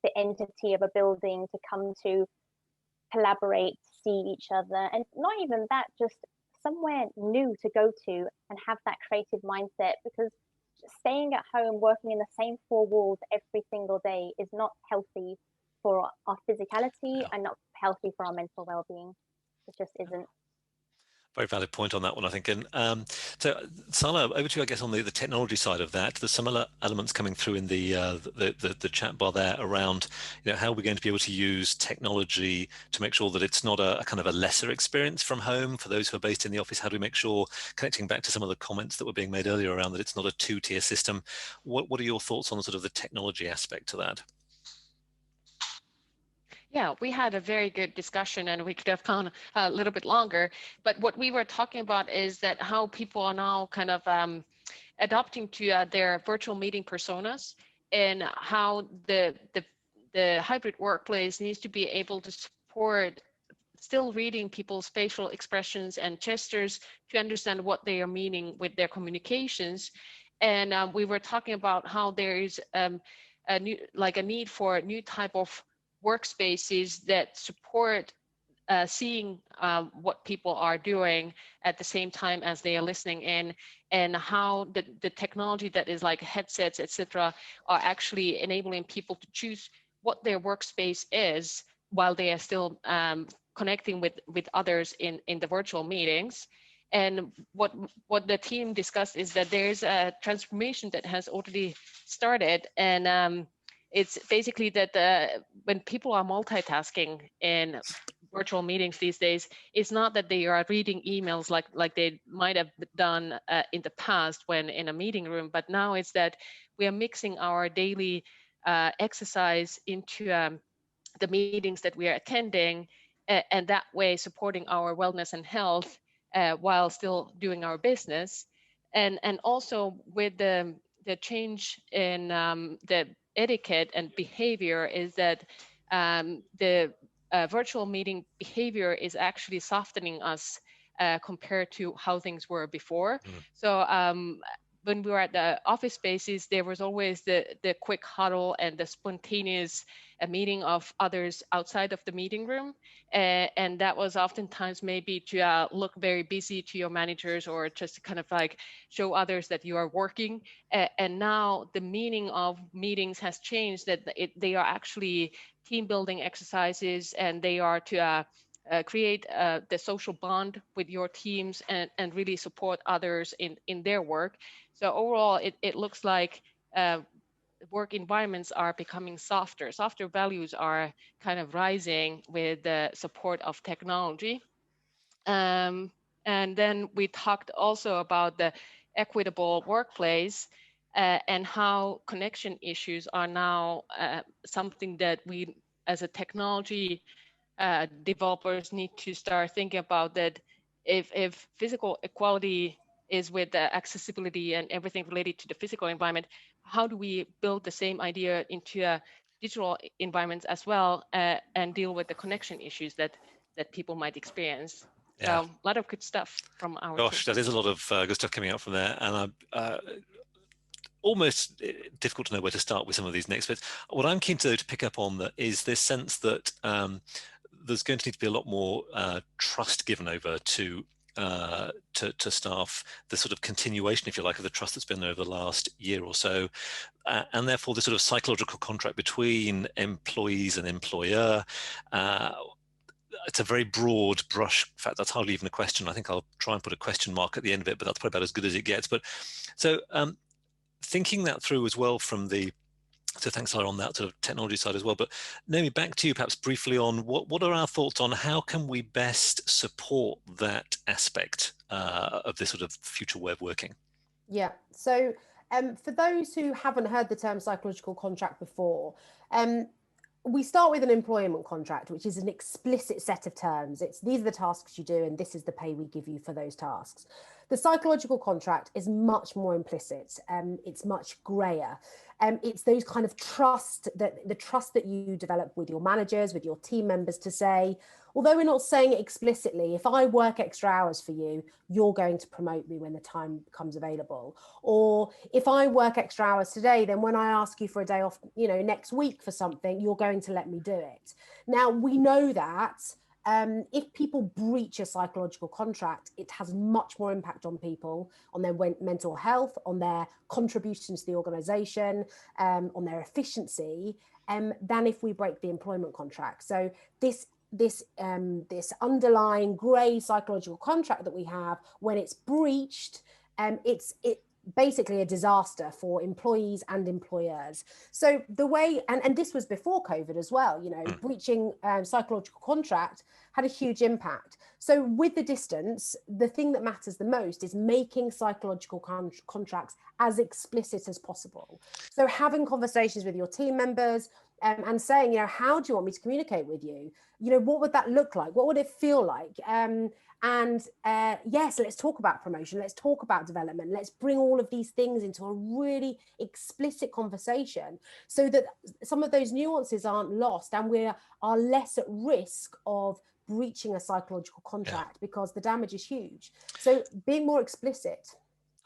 the entity of a building to come to collaborate, see each other, and not even that, just somewhere new to go to and have that creative mindset, because staying at home, working in the same four walls every single day is not healthy for our physicality and not healthy for our mental well-being. It just isn't. Very valid point on that one, I think. And so, Salla, over to you, I guess, on the technology side of that. There's some other elements coming through in the chat bar there around, how we're going to be able to use technology to make sure that it's not a kind of a lesser experience from home for those who are based in the office. How do we make sure, connecting back to some of the comments that were being made earlier around that it's not a two-tier system? What are your thoughts on sort of the technology aspect to that? Yeah, we had a very good discussion, and we could have gone a little bit longer. But what we were talking about is that how people are now kind of adapting to their virtual meeting personas, and how the hybrid workplace needs to be able to support still reading people's facial expressions and gestures to understand what they are meaning with their communications. And we were talking about how there is a need for a new type of workspaces that support seeing what people are doing at the same time as they are listening in, and how the technology that is like headsets, etc., are actually enabling people to choose what their workspace is while they are still connecting with others in the virtual meetings. And what the team discussed is that there's a transformation that has already started, and it's basically that when people are multitasking in virtual meetings these days, it's not that they are reading emails like they might have done in the past when in a meeting room, but now it's that we are mixing our daily exercise into the meetings that we are attending, and that way supporting our wellness and health while still doing our business. And also with the change in the etiquette and behavior is that the virtual meeting behavior is actually softening us compared to how things were before. So when we were at the office spaces, there was always the quick huddle and the spontaneous meeting of others outside of the meeting room. And that was oftentimes maybe to look very busy to your managers, or just to kind of like show others that you are working. And now the meaning of meetings has changed, that they are actually team building exercises, and they are to create the social bond with your teams and really support others in their work. So overall, it looks like work environments are becoming softer. Softer values are kind of rising with the support of technology. And then we talked also about the equitable workplace and how connection issues are now something that we, as a technology developers, need to start thinking about. That if physical equality is with the accessibility and everything related to the physical environment, how do we build the same idea into digital environments as well, and deal with the connection issues that people might experience? Yeah. So a lot of good stuff from our Gosh, team. that is a lot of good stuff coming out from there, and almost difficult to know where to start with some of these next bits. What I'm keen to pick up on is this sense that there's going to need to be a lot more trust given over to staff, the sort of continuation, if you like, of the trust that's been there over the last year or so, and therefore the sort of psychological contract between employees and employer. It's a very broad brush. In fact, that's hardly even a question. I think I'll try and put a question mark at the end of it, but that's probably about as good as it gets. But so thinking that through as well from the, so thanks, Salla, on that sort of technology side as well. But Naomi, back to you perhaps briefly on what are our thoughts on how can we best support that aspect of this sort of future way of working? Yeah, so for those who haven't heard the term psychological contract before, we start with an employment contract, which is an explicit set of terms. These are the tasks you do, and this is the pay we give you for those tasks. The psychological contract is much more implicit. It's much grayer. It's those kind of trust, the trust that you develop with your managers, with your team members, to say, although we're not saying it explicitly, if I work extra hours for you, you're going to promote me when the time becomes available. Or if I work extra hours today, then when I ask you for a day off, next week for something, you're going to let me do it. Now, we know that if people breach a psychological contract, it has much more impact on people, on their mental health, on their contribution to the organisation, on their efficiency, than if we break the employment contract. So this underlying grey psychological contract that we have, when it's breached, it's basically a disaster for employees and employers. So the way, and this was before COVID as well, you know, breaching psychological contract had a huge impact. So with the distance, the thing that matters the most is making psychological contracts as explicit as possible. So having conversations with your team members, and saying, you know, how do you want me to communicate with you? You know, what would that look like? What would it feel like? Yes, let's talk about promotion. Let's talk about development. Let's bring all of these things into a really explicit conversation so that some of those nuances aren't lost and we are less at risk of breaching a psychological contract because the damage is huge. So being more explicit.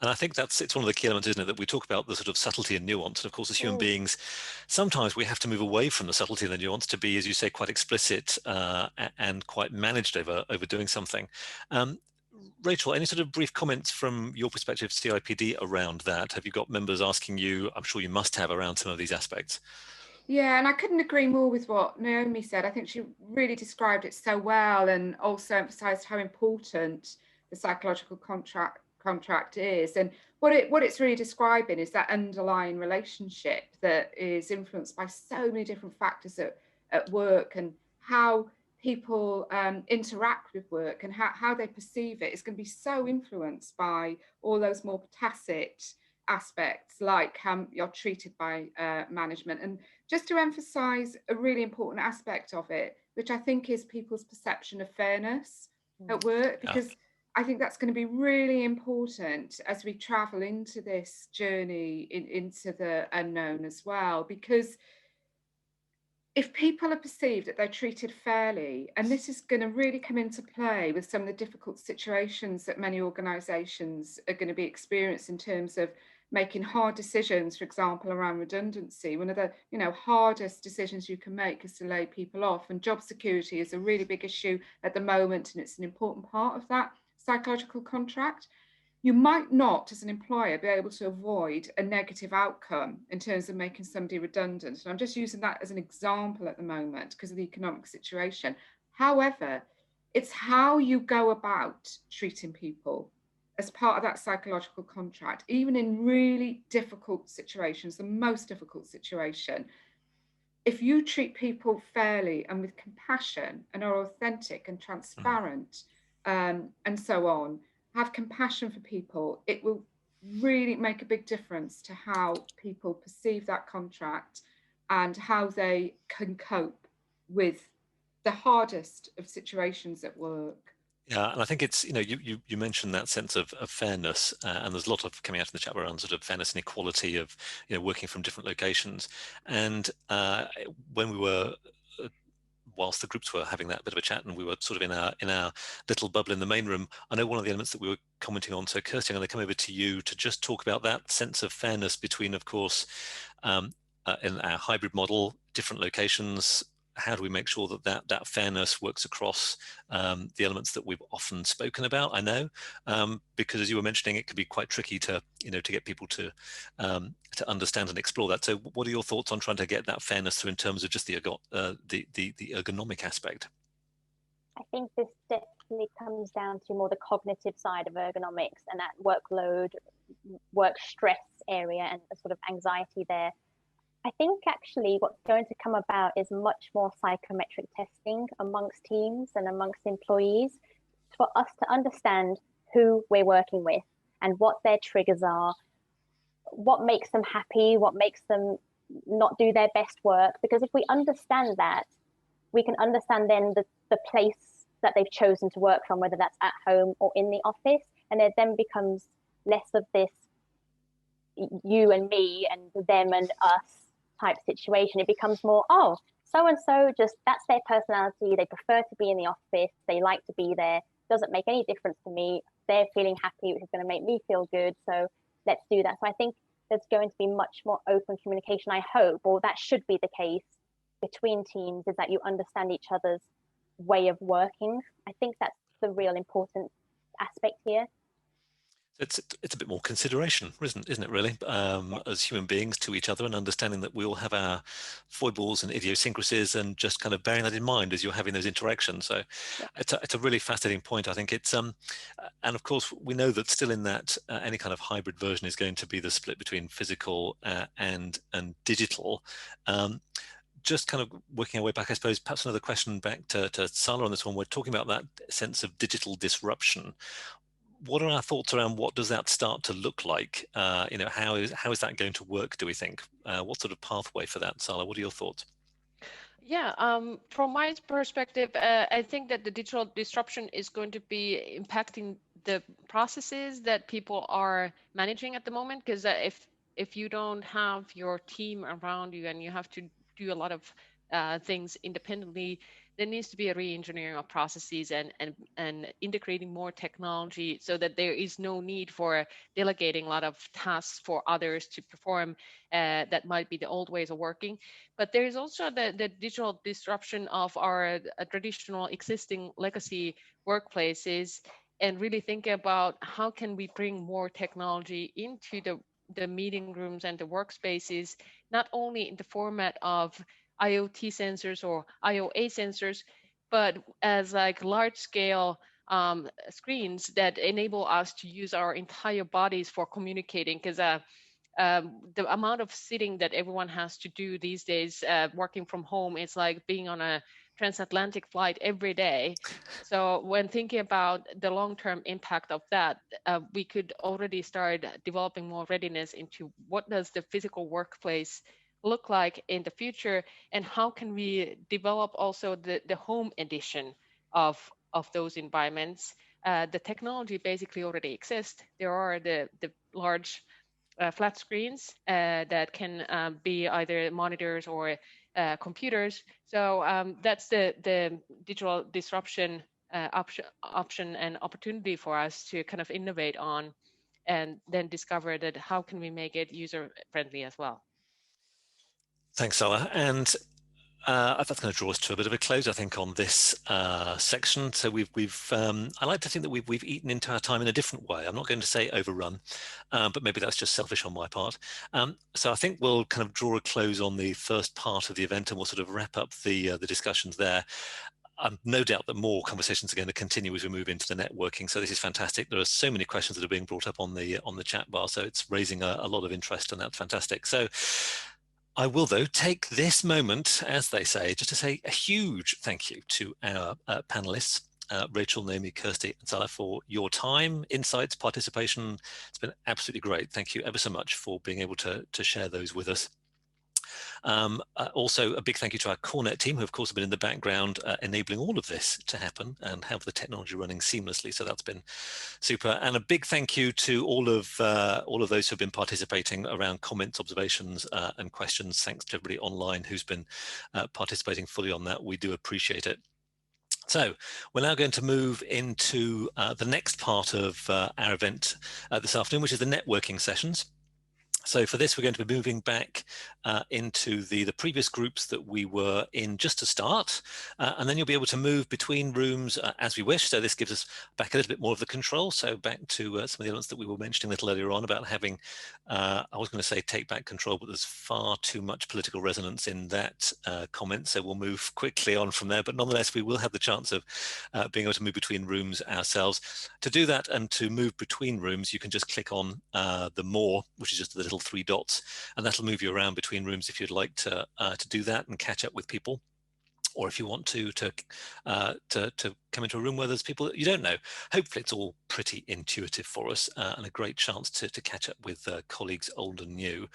And I think it's one of the key elements, isn't it, that we talk about the sort of subtlety and nuance. And of course, as human beings, sometimes we have to move away from the subtlety and the nuance to be, as you say, quite explicit and quite managed over doing something. Rachel, any sort of brief comments from your perspective, CIPD, around that? Have you got members asking you, I'm sure you must have, around some of these aspects? Yeah, and I couldn't agree more with what Naomi said. I think she really described it so well and also emphasised how important the psychological contract is. And what it's really describing is that underlying relationship that is influenced by so many different factors at work, and how people interact with work and how they perceive it is going to be so influenced by all those more tacit aspects, like how you're treated by management. And just to emphasize a really important aspect of it, which I think is people's perception of fairness at work, because I think that's going to be really important as we travel into this journey into the unknown as well, because if people are perceived that they're treated fairly, and this is going to really come into play with some of the difficult situations that many organisations are going to be experiencing in terms of making hard decisions, for example, around redundancy. One of the hardest decisions you can make is to lay people off, and job security is a really big issue at the moment, and it's an important part of that psychological contract. You might not, as an employer, be able to avoid a negative outcome in terms of making somebody redundant. And I'm just using that as an example at the moment because of the economic situation. However, it's how you go about treating people as part of that psychological contract, even in really difficult situations, the most difficult situation. If you treat people fairly and with compassion and are authentic and transparent and so on, have compassion for people, it will really make a big difference to how people perceive that contract and how they can cope with the hardest of situations at work. Yeah, and I think it's, you mentioned that sense of fairness, and there's a lot of coming out in the chat around sort of fairness and equality of, working from different locations. And when we were, whilst the groups were having that bit of a chat and we were sort of in our little bubble in the main room, I know one of the elements that we were commenting on, so Kirsty, I'm going to come over to you to just talk about that sense of fairness between, of course, in our hybrid model, different locations. How do we make sure that fairness works across the elements that we've often spoken about? I know, because as you were mentioning, it could be quite tricky to get people to understand and explore that. So, what are your thoughts on trying to get that fairness through in terms of just the ergonomic aspect? I think this definitely comes down to more the cognitive side of ergonomics and that workload, work stress area, and the sort of anxiety there. I think actually what's going to come about is much more psychometric testing amongst teams and amongst employees for us to understand who we're working with and what their triggers are, what makes them happy, what makes them not do their best work. Because if we understand that, we can understand then the place that they've chosen to work from, whether that's at home or in the office. And it then becomes less of this you and me and them and us type situation. It becomes more, so-and-so, just that's their personality. They prefer to be in the office. They like to be there. Doesn't make any difference to me. They're feeling happy, which is going to make me feel good. So let's do that. So I think there's going to be much more open communication, I hope, or that should be the case between teams, is that you understand each other's way of working. I think that's the real important aspect here. It's a bit more consideration, isn't it really, as human beings to each other, and understanding that we all have our foibles and idiosyncrasies, and just kind of bearing that in mind as you're having those interactions. So it's a really fascinating point. I think it's and of course we know that still in that any kind of hybrid version is going to be the split between physical and digital. Just kind of working our way back, I suppose, perhaps another question back to Salla on this one. We're talking about that sense of digital disruption. What are our thoughts around what does that start to look like? You know, how is that going to work, do we think? What sort of pathway for that, Salla? What are your thoughts? Yeah, from my perspective, I think that the digital disruption is going to be impacting the processes that people are managing at the moment. Because if you don't have your team around you and you have to do a lot of things independently, there needs to be a re-engineering of processes and integrating more technology so that there is no need for delegating a lot of tasks for others to perform that might be the old ways of working. But there is also the digital disruption of our traditional existing legacy workplaces, and really think about how can we bring more technology into the meeting rooms and the workspaces, not only in the format of IoT sensors or IoA sensors, but as like large scale screens that enable us to use our entire bodies for communicating. Because the amount of sitting that everyone has to do these days, working from home, it's like being on a transatlantic flight every day. So when thinking about the long-term impact of that, we could already start developing more readiness into what does the physical workplace look like in the future, and how can we develop also the home edition of those environments. The technology basically already exists. There are the large flat screens that can be either monitors or computers. So that's the digital disruption option and opportunity for us to kind of innovate on, and then discover that how can we make it user friendly as well. Thanks, Salla. And that's going to draw us to a bit of a close, I think, on this section. So I like to think that we've eaten into our time in a different way. I'm not going to say overrun, but maybe that's just selfish on my part. So I think we'll kind of draw a close on the first part of the event, and we'll sort of wrap up the discussions there. No doubt that more conversations are going to continue as we move into the networking. So this is fantastic. There are so many questions that are being brought up on the chat bar, so it's raising a lot of interest, and that's fantastic. So I will, though, take this moment, as they say, just to say a huge thank you to our panelists, Rachel, Naomi, Kirsty, and Salla, for your time, insights, participation. It's been absolutely great. Thank you ever so much for being able to share those with us. Also, a big thank you to our CoreNet team, who of course have been in the background enabling all of this to happen and have the technology running seamlessly. So that's been super. And a big thank you to all of those who have been participating around comments, observations, and questions. Thanks to everybody online who's been participating fully on that. We do appreciate it. So we're now going to move into the next part of our event this afternoon, which is the networking sessions. So for this, we're going to be moving back into the previous groups that we were in just to start, and then you'll be able to move between rooms as we wish. So this gives us back a little bit more of the control. So back to some of the elements that we were mentioning a little earlier on about having, I was going to say take back control, but there's far too much political resonance in that comment. So we'll move quickly on from there, but nonetheless, we will have the chance of being able to move between rooms ourselves. To do that and to move between rooms, you can just click on the more, which is just the little 3 dots, and that'll move you around between rooms if you'd like to do that and catch up with people, or if you want to come into a room where there's people that you don't know. Hopefully it's all pretty intuitive for us, and a great chance to catch up with colleagues old and new.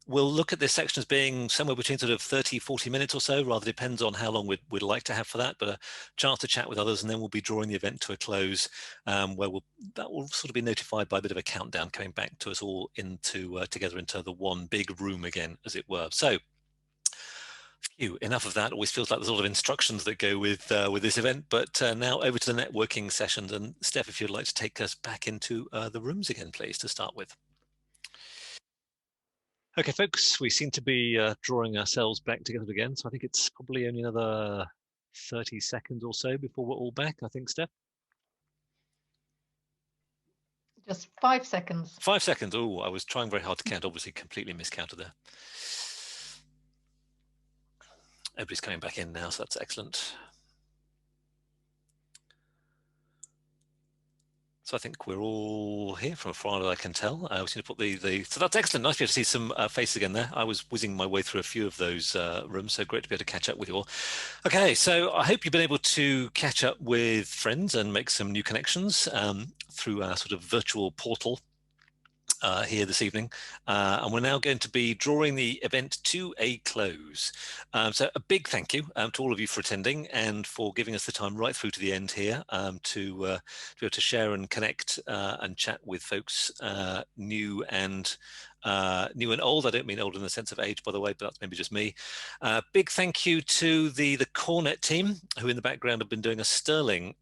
We'll look at this section as being somewhere between sort of 30-40 minutes or so, rather depends on how long we'd like to have for that, but a chance to chat with others, and then we'll be drawing the event to a close, where that will sort of be notified by a bit of a countdown coming back to us all into together into the one big room again, as it were. So enough of that. Always feels like there's a lot of instructions that go with this event, but now over to the networking sessions. And Steph, if you'd like to take us back into the rooms again, please, to start with. Okay, folks, we seem to be drawing ourselves back together again. So I think it's probably only another 30 seconds or so before we're all back, I think, Steph. Just 5 seconds. 5 seconds. Oh, I was trying very hard to count, obviously completely miscounted there. Everybody's coming back in now, so that's excellent. So I think we're all here from far as I can tell. I was going to put so that's excellent. Nice to be able to see some faces again there. I was whizzing my way through a few of those rooms, so great to be able to catch up with you all. Okay, so I hope you've been able to catch up with friends and make some new connections through our sort of virtual portal here this evening, and we're now going to be drawing the event to a close. So a big thank you to all of you for attending and for giving us the time right through to the end here to be able to share and connect and chat with folks new and old. I don't mean old in the sense of age, by the way, but that's maybe just me. Big thank you to the CoreNet team, who in the background have been doing a sterling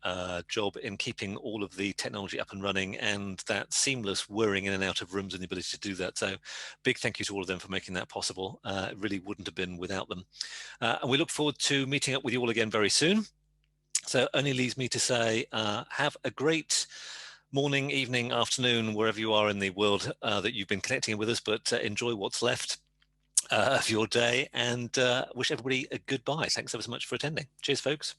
job in keeping all of the technology up and running and that seamless whirring in and out of rooms and the ability to do that. So big thank you to all of them for making that possible. It really wouldn't have been without them. And we look forward to meeting up with you all again very soon. So only leaves me to say, have a great morning, evening, afternoon, wherever you are in the world that you've been connecting with us, but enjoy what's left of your day and wish everybody a goodbye. Thanks ever so much for attending. Cheers, folks.